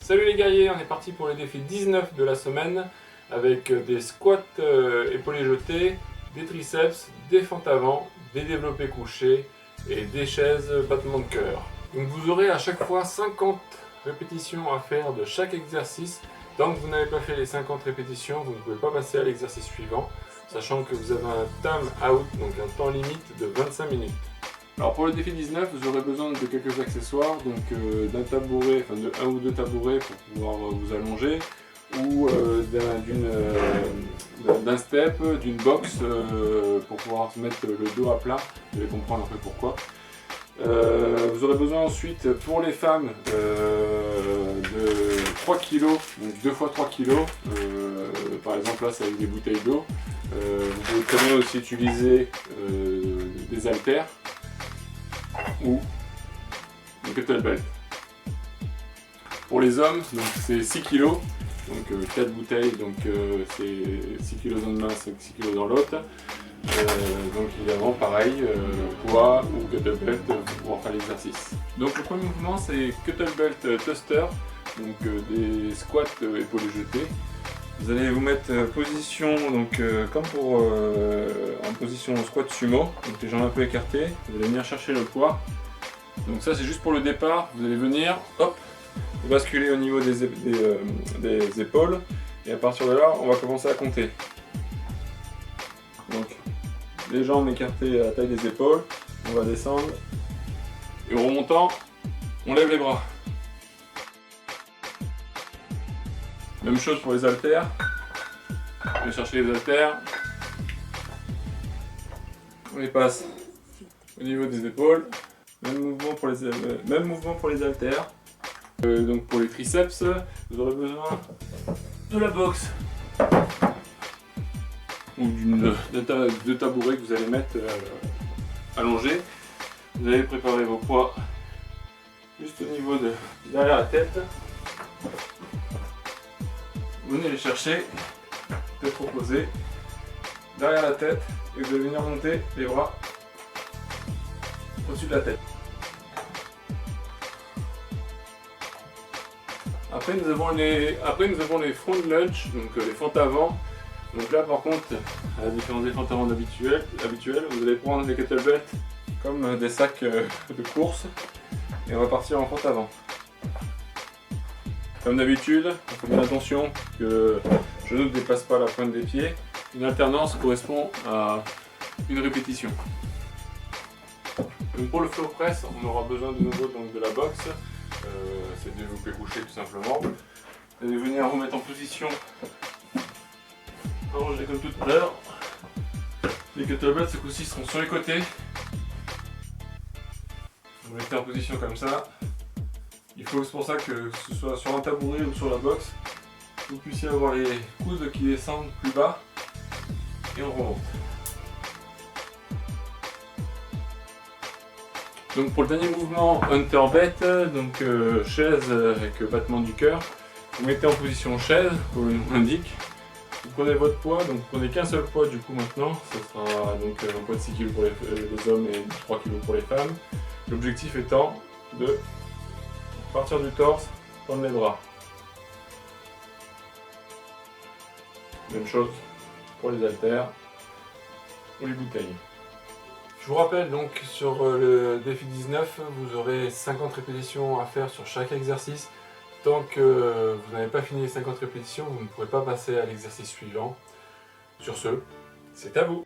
Salut les guerriers, on est parti pour le défi 19 de la semaine avec des squats épaulés jetés, des triceps, des fentes avant, des développés couchés et des chaises battement de cœur. Donc vous aurez à chaque fois 50 répétitions à faire de chaque exercice. Tant que vous n'avez pas fait les 50 répétitions, vous ne pouvez pas passer à l'exercice suivant, sachant que vous avez un time out, donc un temps limite de 25 minutes. Alors pour le défi 19, vous aurez besoin de quelques accessoires, donc d'un tabouret, enfin de un ou deux tabourets pour pouvoir vous allonger, ou d'un step, d'une box pour pouvoir se mettre le dos à plat, vous allez comprendre un peu pourquoi. Vous aurez besoin ensuite pour les femmes de 3 kg, donc 2 fois 3 kg, par exemple là c'est avec des bouteilles d'eau. Vous pouvez très bien aussi utiliser des haltères ou une kettlebell. Pour les hommes, donc c'est 6 kg, donc 4 bouteilles, donc c'est 6 kg dans une main, 6 kg dans l'autre. Donc évidemment pareil, poids ou kettlebell pour pouvoir faire l'exercice. Donc le premier mouvement c'est kettlebell thruster, donc des squats épaules jetées. Vous allez vous mettre position, donc comme pour en position squat sumo, donc les jambes un peu écartées, vous allez venir chercher le poids. Donc ça c'est juste pour le départ, vous allez venir, hop, basculer au niveau des épaules, et à partir de là on va commencer à compter. Donc les jambes écartées à la taille des épaules, on va descendre, et en remontant, on lève les bras. Même chose pour les haltères. On va chercher les haltères. On les passe au niveau des épaules. Même mouvement pour les haltères. Donc pour les triceps, vous aurez besoin de la box ou de tabourets que vous allez mettre allongés. Vous allez préparer vos poids juste au niveau de derrière la tête. Vous venez les chercher, tête reposée, derrière la tête, et vous allez venir monter les bras au-dessus de la tête. Après nous avons les front lunge, donc les fentes avant. Donc là par contre, à la différence des fentes avant habituelles, vous allez prendre les kettlebells comme des sacs de course, et on va partir en fente avant. Comme d'habitude, il faut bien attention que le genou ne dépasse pas la pointe des pieds. Une alternance correspond à une répétition. Donc pour le floor press, on aura besoin de nouveau de la box. C'est développé couché tout simplement. Vous allez venir vous mettre en position allongé comme tout à l'heure. Les kettlebells ce coup-ci seront sur les côtés. Vous vous mettez en position comme ça. Il faut, c'est pour ça que ce soit sur un tabouret ou sur la box, vous puissiez avoir les coudes qui descendent plus bas et on remonte. Donc pour le dernier mouvement Hunter Bet, donc chaise avec battement du cœur, vous mettez en position chaise, comme le nom l'indique. Vous prenez votre poids, donc vous prenez qu'un seul poids du coup maintenant, ce sera donc un poids de 6 kg pour les hommes et 3 kg pour les femmes. L'objectif étant de partir du torse, tendre les bras. Même chose pour les haltères ou les bouteilles. Je vous rappelle donc sur le défi 19, vous aurez 50 répétitions à faire sur chaque exercice. Tant que vous n'avez pas fini les 50 répétitions, vous ne pourrez pas passer à l'exercice suivant. Sur ce, c'est à vous!